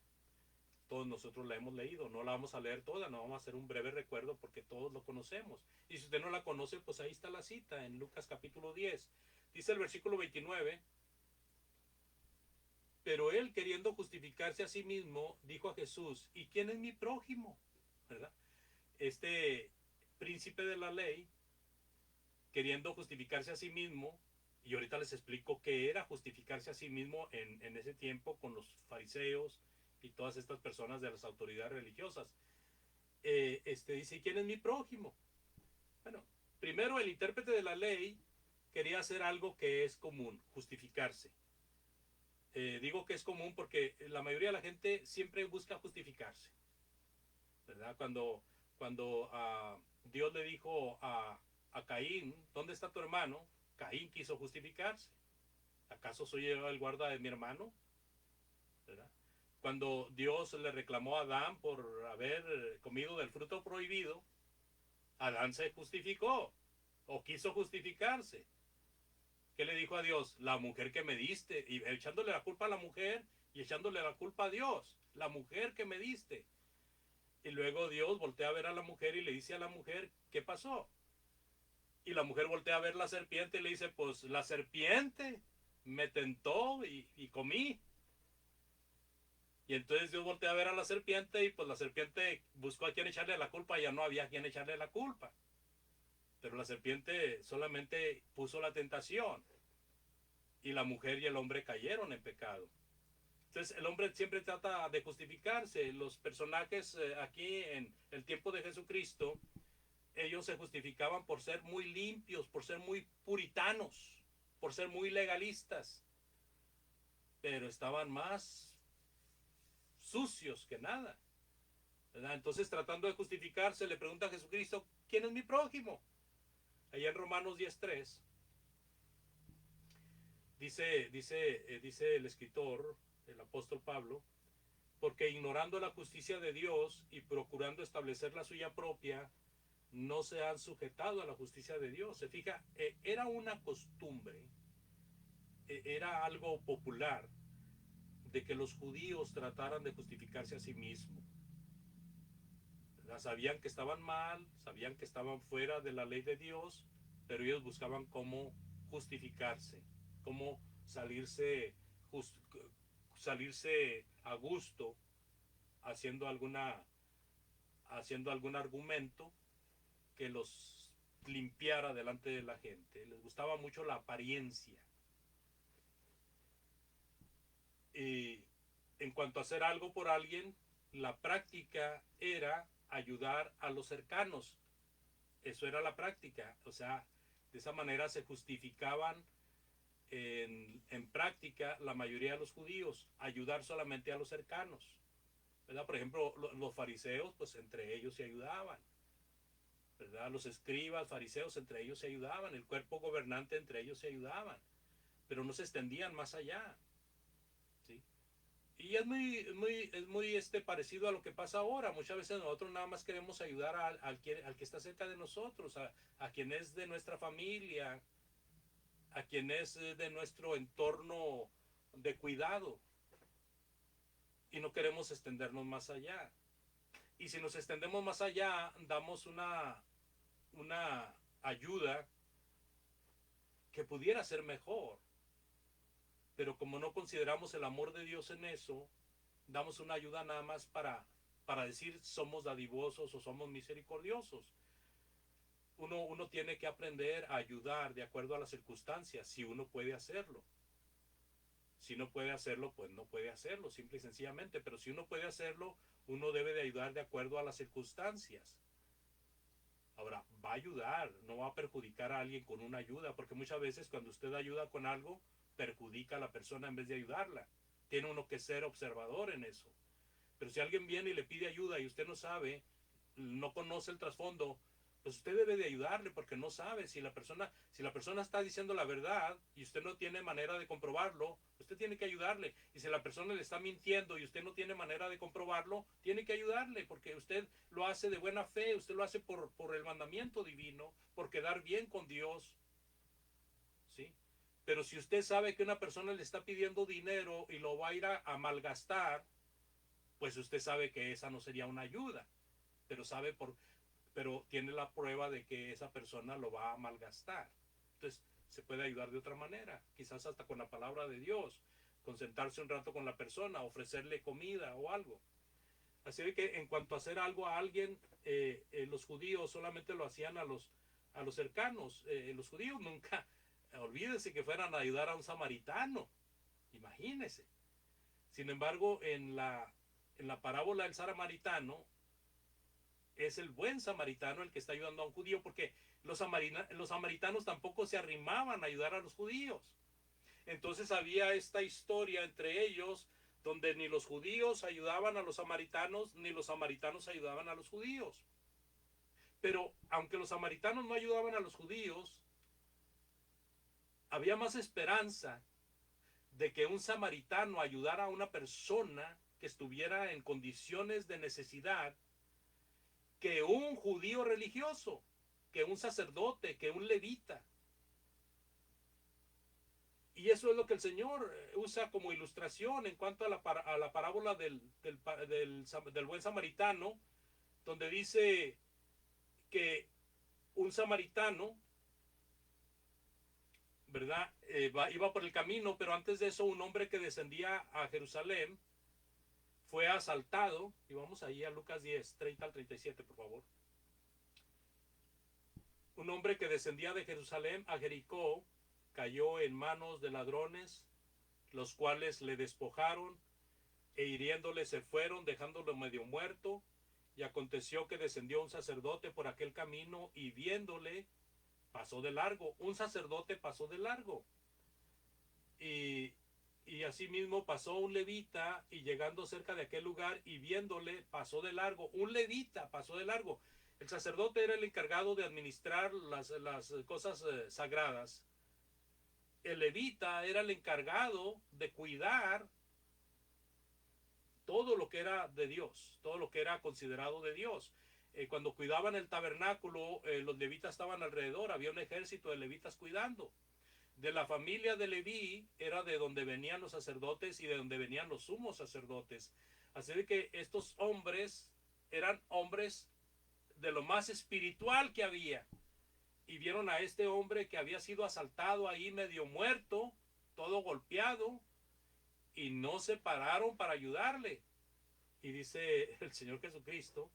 Todos nosotros la hemos leído, no la vamos a leer toda, no vamos a hacer un breve recuerdo porque todos lo conocemos. Y si usted no la conoce, pues ahí está la cita en Lucas capítulo 10. Dice el versículo 29, pero él, queriendo justificarse a sí mismo, dijo a Jesús, ¿y quién es mi prójimo? ¿Verdad? Este príncipe de la ley, queriendo justificarse a sí mismo, y ahorita les explico qué era justificarse a sí mismo en ese tiempo con los fariseos y todas estas personas de las autoridades religiosas. Dice, ¿quién es mi prójimo? Bueno, primero el intérprete de la ley quería hacer algo que es común, justificarse. Digo que es común porque la mayoría de la gente siempre busca justificarse, ¿verdad? Cuando Dios le dijo a Caín, ¿dónde está tu hermano? Caín quiso justificarse. ¿Acaso soy yo el guarda de mi hermano? ¿Verdad? Cuando Dios le reclamó a Adán por haber comido del fruto prohibido, Adán se justificó o quiso justificarse. ¿Qué le dijo a Dios? La mujer que me diste, y echándole la culpa a la mujer y echándole la culpa a Dios, la mujer que me diste. Y luego Dios voltea a ver a la mujer y le dice a la mujer, ¿qué pasó? Y la mujer voltea a ver la serpiente y le dice, pues la serpiente me tentó y comí. Y entonces Dios voltea a ver a la serpiente y pues la serpiente buscó a quien echarle la culpa y ya no había a quien echarle la culpa. Pero la serpiente solamente puso la tentación y la mujer y el hombre cayeron en pecado. Entonces el hombre siempre trata de justificarse. Los personajes aquí en el tiempo de Jesucristo, ellos se justificaban por ser muy limpios, por ser muy puritanos, por ser muy legalistas, pero estaban más sucios que nada, ¿verdad? Entonces, tratando de justificarse, le pregunta a Jesucristo, ¿quién es mi prójimo? Allá en Romanos 10:3 dice el escritor, el apóstol Pablo, porque ignorando la justicia de Dios y procurando establecer la suya propia, no se han sujetado a la justicia de Dios. Se fija, era una costumbre, era algo popular de que los judíos trataran de justificarse a sí mismos. Sabían que estaban mal, sabían que estaban fuera de la ley de Dios, pero ellos buscaban cómo justificarse, cómo salirse a gusto haciendo algún argumento que los limpiara delante de la gente. Les gustaba mucho la apariencia. Y en cuanto a hacer algo por alguien, la práctica era ayudar a los cercanos. Eso era la práctica. O sea, de esa manera se justificaban en práctica la mayoría de los judíos, ayudar solamente a los cercanos, ¿verdad? Por ejemplo, los fariseos, pues entre ellos se ayudaban, ¿verdad? Los escribas, fariseos, entre ellos se ayudaban, el cuerpo gobernante entre ellos se ayudaban, pero no se extendían más allá, ¿sí? Y es muy parecido a lo que pasa ahora. Muchas veces nosotros nada más queremos ayudar al que está cerca de nosotros, a quien es de nuestra familia, a quien es de nuestro entorno de cuidado. Y no queremos extendernos más allá. Y si nos extendemos más allá, damos una ayuda que pudiera ser mejor. Pero como no consideramos el amor de Dios en eso, damos una ayuda nada más para decir somos dadivosos o somos misericordiosos. Uno tiene que aprender a ayudar de acuerdo a las circunstancias, si uno puede hacerlo. Si no puede hacerlo, pues no puede hacerlo, simple y sencillamente. Pero si uno puede hacerlo, uno debe de ayudar de acuerdo a las circunstancias. Ahora, va a ayudar, no va a perjudicar a alguien con una ayuda, porque muchas veces cuando usted ayuda con algo, perjudica a la persona en vez de ayudarla. Tiene uno que ser observador en eso. Pero si alguien viene y le pide ayuda y usted no sabe, no conoce el trasfondo, pues usted debe de ayudarle porque no sabe si la persona está diciendo la verdad y usted no tiene manera de comprobarlo, usted tiene que ayudarle. Y si la persona le está mintiendo y usted no tiene manera de comprobarlo, tiene que ayudarle porque usted lo hace de buena fe, usted lo hace por el mandamiento divino, por quedar bien con Dios, ¿sí? Pero si usted sabe que una persona le está pidiendo dinero y lo va a ir a malgastar, pues usted sabe que esa no sería una ayuda, pero pero tiene la prueba de que esa persona lo va a malgastar. Entonces, se puede ayudar de otra manera, quizás hasta con la palabra de Dios, con sentarse un rato con la persona, ofrecerle comida o algo. Así que en cuanto a hacer algo a alguien, los judíos solamente lo hacían a los cercanos. Los judíos nunca, olvídense que fueran a ayudar a un samaritano, imagínense. Sin embargo, en la parábola del samaritano, es el buen samaritano el que está ayudando a un judío, porque los samaritanos tampoco se arrimaban a ayudar a los judíos. Entonces había esta historia entre ellos donde ni los judíos ayudaban a los samaritanos, ni los samaritanos ayudaban a los judíos. Pero aunque los samaritanos no ayudaban a los judíos, había más esperanza de que un samaritano ayudara a una persona que estuviera en condiciones de necesidad que un judío religioso, que un sacerdote, que un levita. Y eso es lo que el Señor usa como ilustración en cuanto a la parábola del buen samaritano, donde dice que un samaritano, ¿verdad? Iba por el camino, pero antes de eso un hombre que descendía a Jerusalén fue asaltado. Y vamos ahí a Lucas 10, 30 al 37, por favor. Un hombre que descendía de Jerusalén a Jericó cayó en manos de ladrones, los cuales le despojaron e hiriéndole se fueron, dejándolo medio muerto. Y aconteció que descendió un sacerdote por aquel camino y viéndole pasó de largo. Un sacerdote pasó de largo. Y asimismo pasó un levita y llegando cerca de aquel lugar y viéndole pasó de largo. Un levita pasó de largo. El sacerdote era el encargado de administrar las cosas sagradas. El levita era el encargado de cuidar todo lo que era de Dios, todo lo que era considerado de Dios. Cuando cuidaban el tabernáculo, los levitas estaban alrededor, había un ejército de levitas cuidando. De la familia de Leví era de donde venían los sacerdotes y de donde venían los sumos sacerdotes. Así de que estos hombres eran hombres de lo más espiritual que había. Y vieron a este hombre que había sido asaltado ahí medio muerto, todo golpeado, y no se pararon para ayudarle. Y dice el Señor Jesucristo,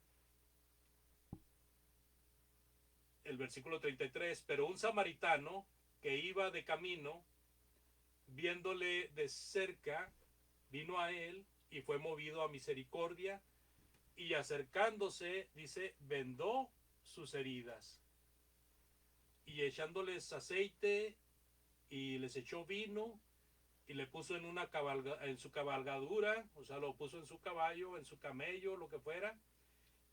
el versículo 33, pero un samaritano que iba de camino, viéndole de cerca, vino a él y fue movido a misericordia y acercándose, dice, vendó sus heridas y echándoles aceite y les echó vino y le puso en su cabalgadura, o sea, lo puso en su caballo, en su camello, lo que fuera,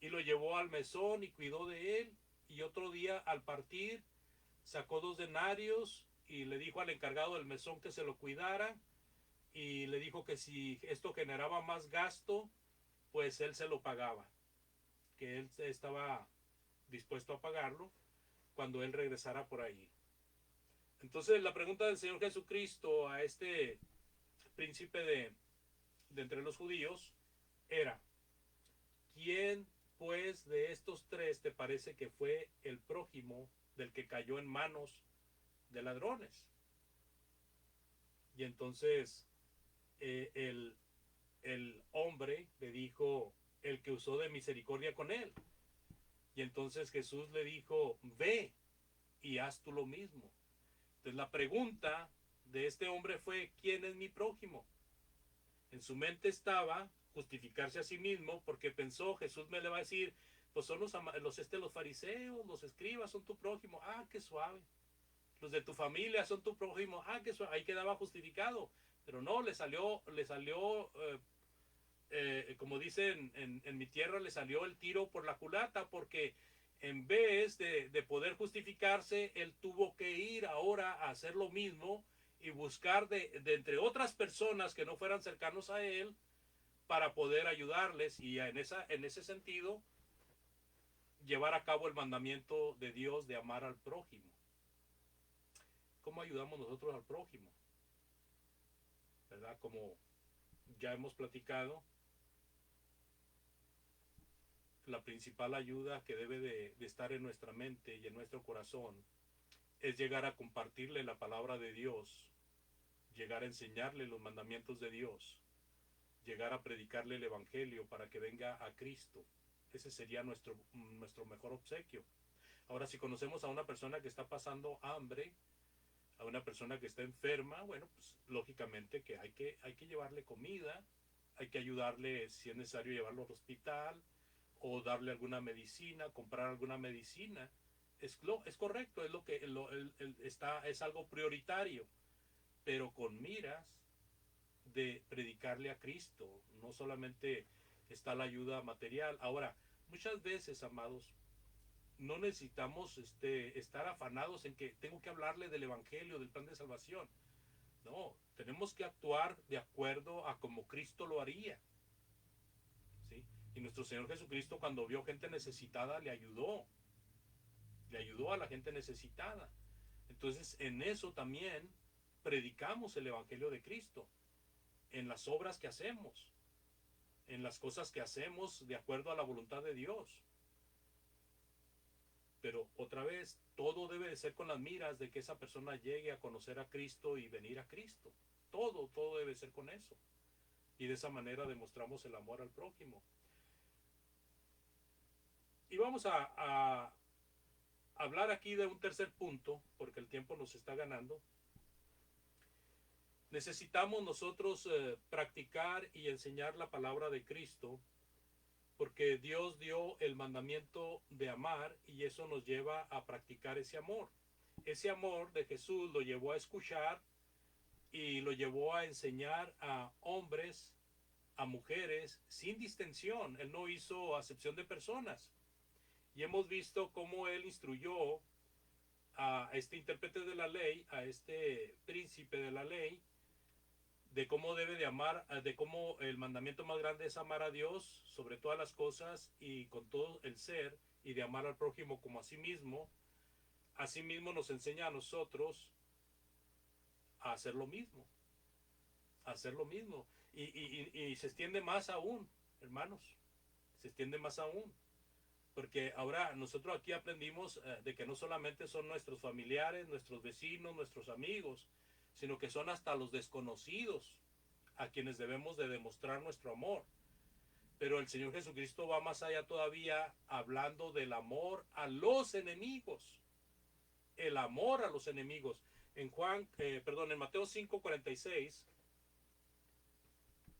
y lo llevó al mesón y cuidó de él. Y otro día al partir sacó 2 denarios y le dijo al encargado del mesón que se lo cuidara y le dijo que si esto generaba más gasto, pues él se lo pagaba, que él estaba dispuesto a pagarlo cuando él regresara por ahí. Entonces la pregunta del Señor Jesucristo a este príncipe de entre los judíos era, ¿quién pues de estos 3 te parece que fue el prójimo del que cayó en manos de ladrones? Y entonces el hombre le dijo, el que usó de misericordia con él. Y entonces Jesús le dijo, ve y haz tú lo mismo. Entonces la pregunta de este hombre fue, ¿quién es mi prójimo? En su mente estaba justificarse a sí mismo porque pensó, Jesús me le va a decir, pues son los fariseos, los escribas son tu prójimo. Ah, qué suave. Los de tu familia son tu prójimo. Ah, qué suave. Ahí quedaba justificado. Pero no, le salió como dicen en mi tierra, le salió el tiro por la culata, porque en vez de poder justificarse, él tuvo que ir ahora a hacer lo mismo y buscar de entre otras personas que no fueran cercanos a él para poder ayudarles y en ese sentido llevar a cabo el mandamiento de Dios de amar al prójimo. ¿Cómo ayudamos nosotros al prójimo? ¿Verdad? Como ya hemos platicado, la principal ayuda que debe de estar en nuestra mente y en nuestro corazón es llegar a compartirle la palabra de Dios, llegar a enseñarle los mandamientos de Dios, llegar a predicarle el evangelio para que venga a Cristo. Ese sería nuestro mejor obsequio. Ahora, si conocemos a una persona que está pasando hambre, a una persona que está enferma, bueno, pues lógicamente que hay que llevarle comida, hay que ayudarle si es necesario llevarlo al hospital o darle alguna medicina, comprar alguna medicina. Es correcto, es lo que es algo prioritario, pero con miras de predicarle a Cristo, no solamente está la ayuda material. Ahora, muchas veces, amados, no necesitamos estar afanados en que tengo que hablarle del evangelio, del plan de salvación. No, tenemos que actuar de acuerdo a como Cristo lo haría, ¿sí? Y nuestro Señor Jesucristo, cuando vio gente necesitada, le ayudó a la gente necesitada. Entonces, en eso también predicamos el evangelio de Cristo, en las obras que hacemos, en las cosas que hacemos de acuerdo a la voluntad de Dios. Pero otra vez, todo debe de ser con las miras de que esa persona llegue a conocer a Cristo y venir a Cristo. Todo debe ser con eso. Y de esa manera demostramos el amor al prójimo. Y vamos a hablar aquí de un tercer punto, porque el tiempo nos está ganando. Necesitamos nosotros practicar y enseñar la palabra de Cristo, porque Dios dio el mandamiento de amar y eso nos lleva a practicar ese amor. Ese amor de Jesús lo llevó a escuchar y lo llevó a enseñar a hombres, a mujeres, sin distinción. Él no hizo acepción de personas. Y hemos visto cómo él instruyó a este intérprete de la ley, a este príncipe de la ley, de cómo debe de amar, de cómo el mandamiento más grande es amar a Dios sobre todas las cosas y con todo el ser, y de amar al prójimo como a sí mismo. Asimismo nos enseña a nosotros a hacer lo mismo, a hacer lo mismo. Y se extiende más aún, hermanos, se extiende más aún. Porque ahora nosotros aquí aprendimos de que no solamente son nuestros familiares, nuestros vecinos, nuestros amigos, sino que son hasta los desconocidos a quienes debemos de demostrar nuestro amor. Pero el Señor Jesucristo va más allá todavía, hablando del amor a los enemigos. El amor a los enemigos. En Mateo 5:46,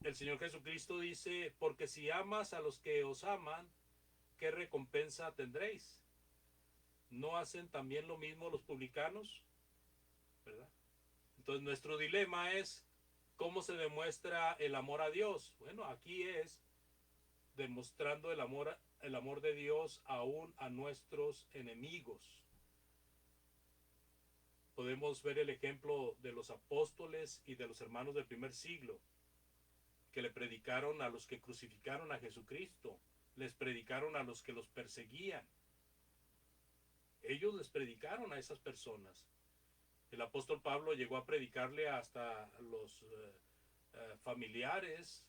el Señor Jesucristo dice: porque si amas a los que os aman, ¿qué recompensa tendréis? ¿No hacen también lo mismo los publicanos? ¿Verdad? Entonces nuestro dilema es, ¿cómo se demuestra el amor a Dios? Bueno, aquí es demostrando el amor de Dios aún a nuestros enemigos. Podemos ver el ejemplo de los apóstoles y de los hermanos del primer siglo, que le predicaron a los que crucificaron a Jesucristo, les predicaron a los que los perseguían. Ellos les predicaron a esas personas. El apóstol Pablo llegó a predicarle hasta los familiares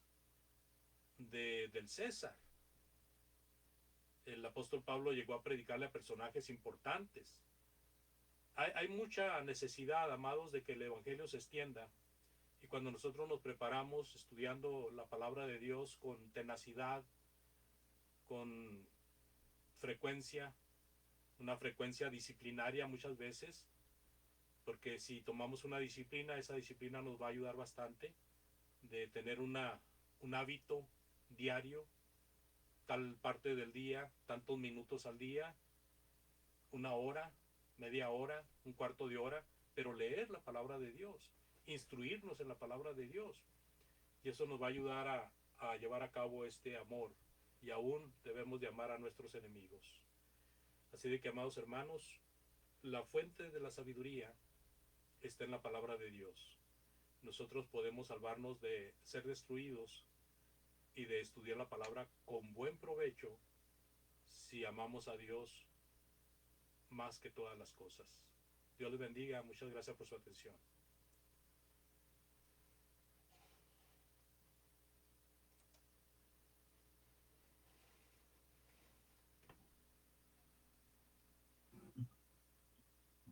del César. El apóstol Pablo llegó a predicarle a personajes importantes. Hay mucha necesidad, amados, de que el evangelio se extienda. Y cuando nosotros nos preparamos estudiando la palabra de Dios con tenacidad, con frecuencia, una frecuencia disciplinaria muchas veces, porque si tomamos una disciplina, esa disciplina nos va a ayudar bastante, de tener un hábito diario, tal parte del día, tantos minutos al día, una hora, media hora, un cuarto de hora, pero leer la palabra de Dios, instruirnos en la palabra de Dios. Y eso nos va a ayudar a llevar a cabo este amor, y aún debemos de amar a nuestros enemigos. Así de que, amados hermanos, la fuente de la sabiduría está en la palabra de Dios. Nosotros podemos salvarnos de ser destruidos y de estudiar la palabra con buen provecho si amamos a Dios más que todas las cosas. Dios les bendiga. Muchas gracias por su atención.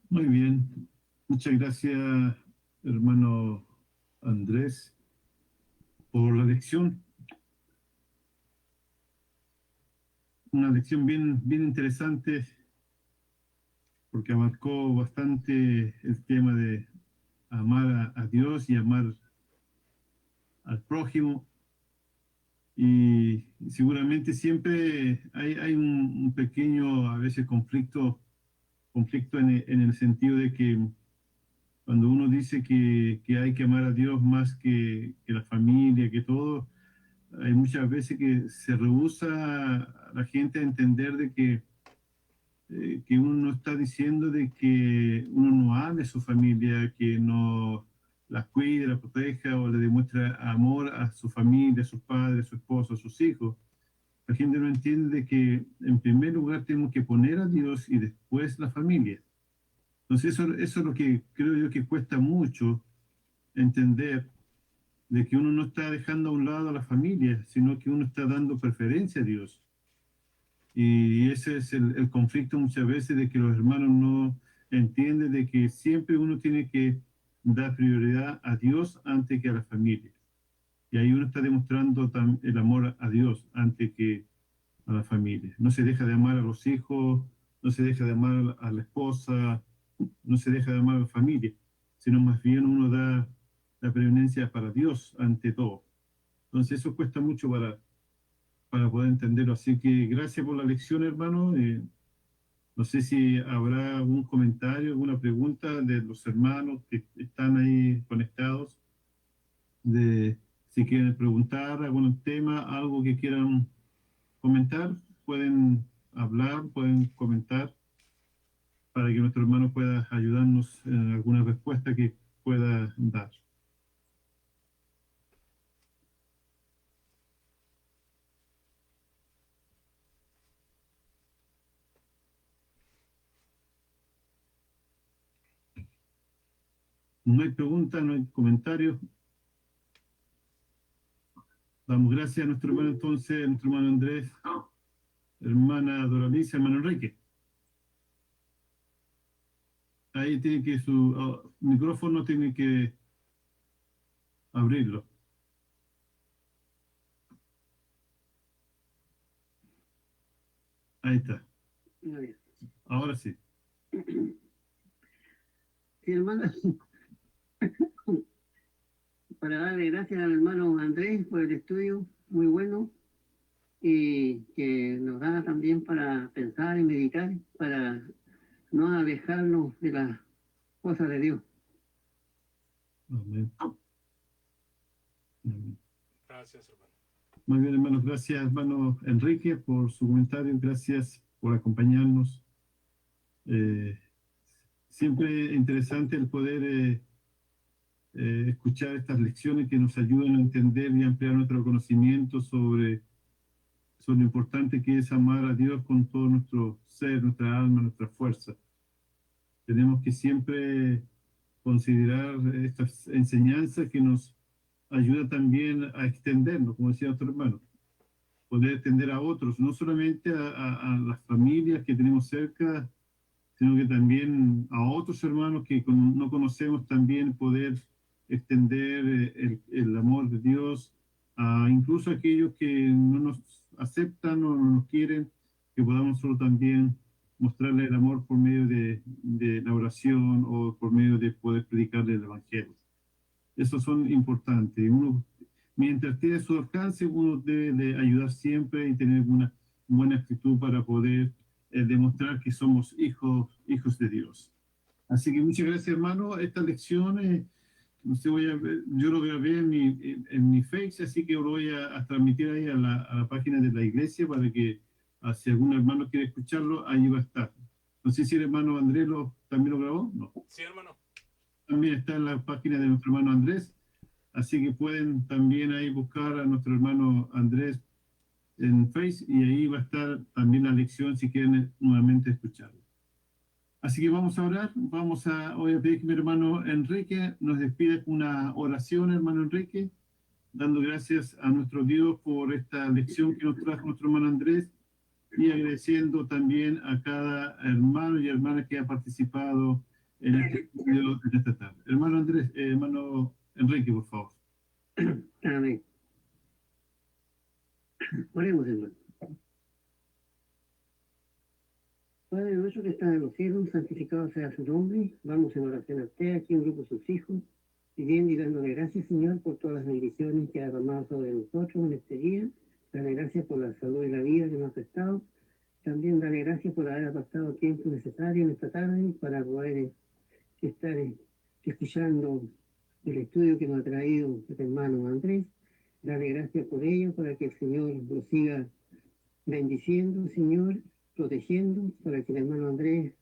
Muy bien. Muchas gracias, hermano Andrés, por la lección. Una lección bien interesante, porque abarcó bastante el tema de amar a Dios y amar al prójimo. Y seguramente siempre hay un pequeño, a veces, conflicto en el sentido de que cuando uno dice que hay que amar a Dios más que la familia, que todo, hay muchas veces que se rehúsa a la gente a entender de que uno no está diciendo de que uno no ame a su familia, que no las cuide, las proteja o le demuestra amor a su familia, a sus padres, a su esposo, a sus hijos. La gente no entiende de que en primer lugar tenemos que poner a Dios y después la familia. Entonces eso es lo que creo yo que cuesta mucho entender, de que uno no está dejando a un lado a la familia, sino que uno está dando preferencia a Dios. Y ese es el conflicto muchas veces, de que los hermanos no entienden de que siempre uno tiene que dar prioridad a Dios antes que a la familia. Y ahí uno está demostrando el amor a Dios antes que a la familia. No se deja de amar a los hijos, no se deja de amar a la esposa, no se deja de amar a la familia, sino más bien uno da la preeminencia para Dios ante todo. Entonces eso cuesta mucho para poder entenderlo. Así que gracias por la lección, hermano. No sé si habrá algún comentario, alguna pregunta de los hermanos que están ahí conectados, de si quieren preguntar algún tema, algo que quieran comentar, pueden hablar, pueden comentar, para que nuestro hermano pueda ayudarnos en alguna respuesta que pueda dar. No hay preguntas, no hay comentarios. Damos gracias a nuestro hermano entonces, a nuestro hermano Andrés, hermana Doralicia, hermano Enrique. Ahí tiene que su micrófono tiene que abrirlo. Ahí está. Ahora sí. Sí, hermano, para darle gracias al hermano Andrés por el estudio, muy bueno, y que nos da también para pensar y meditar, para no alejarnos de las cosas de Dios. Amén. Amén. Gracias, hermano. Muy bien, hermanos. Gracias, hermano Enrique, por su comentario. Gracias por acompañarnos. Siempre interesante el poder escuchar estas lecciones que nos ayudan a entender y ampliar nuestro conocimiento sobre lo importante que es amar a Dios con todo nuestro ser, nuestra alma, nuestra fuerza. Tenemos que siempre considerar estas enseñanzas que nos ayudan también a extendernos, como decía otro hermano, poder extender a otros, no solamente a las familias que tenemos cerca, sino que también a otros hermanos que no conocemos, también poder extender el amor de Dios a incluso aquellos que no nos aceptan o no nos quieren, que podamos nosotros también mostrarle el amor por medio de la oración o por medio de poder predicarle el Evangelio. Esos son importantes. Uno, mientras esté a su alcance, uno debe de ayudar siempre y tener una buena actitud para poder demostrar que somos hijos de Dios. Así que muchas gracias, hermano. Esta lección no sé, yo lo grabé en mi Face, así que lo voy a transmitir ahí a la página de la iglesia para que si algún hermano quiere escucharlo, ahí va a estar. No sé si el hermano Andrés también lo grabó. No. Sí, hermano. También está en la página de nuestro hermano Andrés, así que pueden también ahí buscar a nuestro hermano Andrés en Face y ahí va a estar también la lección si quieren nuevamente escucharlo. Así que vamos a orar, voy a pedir que mi hermano Enrique nos despida con una oración, hermano Enrique, dando gracias a nuestro Dios por esta lección que nos trajo nuestro hermano Andrés y agradeciendo también a cada hermano y hermana que ha participado en este estudio de esta tarde. Hermano Andrés, hermano Enrique, por favor. Amén. Oremos, hermano. Padre nuestro que está en los cielos, santificado sea su nombre. Vamos en oración a usted, aquí un grupo de sus hijos, pidiendo y dándole gracias, Señor, por todas las bendiciones que ha derramado sobre nosotros en este día. Dale gracias por la salud y la vida que nos ha prestado. También dale gracias por haber pasado el tiempo necesario en esta tarde para poder estar escuchando el estudio que nos ha traído el hermano Andrés. Dale gracias por ello, para que el Señor lo siga bendiciendo, Señor, protegiendo, para que el hermano Andrés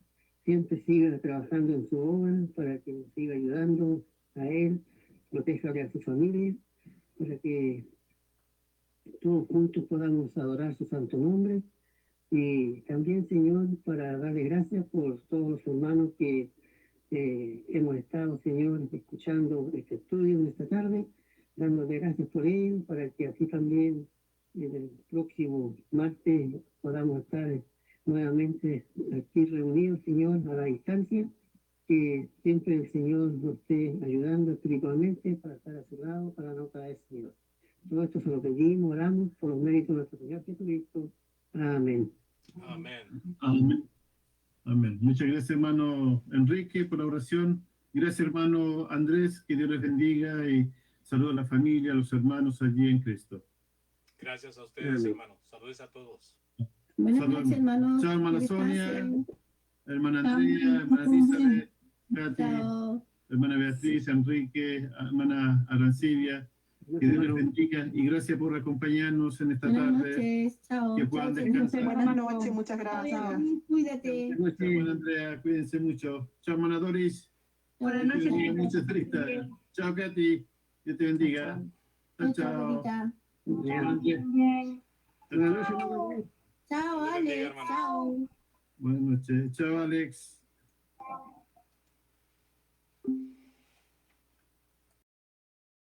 siempre siga trabajando en su obra, para que nos siga ayudando a él, protéjale a su familia, para que todos juntos podamos adorar su santo nombre. Y también, Señor, para darle gracias por todos los hermanos que hemos estado, Señor, escuchando este estudio en esta tarde, dándole gracias por ello, para que así también en el próximo martes podamos estar nuevamente aquí reunidos, Señor, a la distancia, que siempre el Señor nos esté ayudando espiritualmente para estar a su lado, para no caer, Señor. Todo esto se lo pedimos, oramos por los méritos de nuestro Señor Jesucristo. Amén. Amén. Amén. Amén. Muchas gracias, hermano Enrique, por la oración. Gracias, hermano Andrés. Que Dios les bendiga y saludos a la familia, a los hermanos allí en Cristo. Gracias a ustedes, hermano. Saludos a todos. Buenas noches, hermanos. Chao, hermana Que Sonia, descansen. hermana Chao. Andrea, hermana Elizabeth, Katy, Chao. hermana Beatriz, Enrique, hermana Arancibia. Que Dios les bendiga y gracias por acompañarnos en esta Buenas tarde. noches. Chao. Que puedan Chao, descansar. chao. Buenas noches, muchas gracias. Cuídate. Chao, hermana Andrea, cuídense mucho. Chao, hermana Doris. Buenas noches. Muchas felicidades. Chao, Katy. Dios te bendiga. Chao, chao. Lupita. Chao. Chao, Dios bendiga, Alex. hermano. Chao. Buenas noches. Chao, Alex.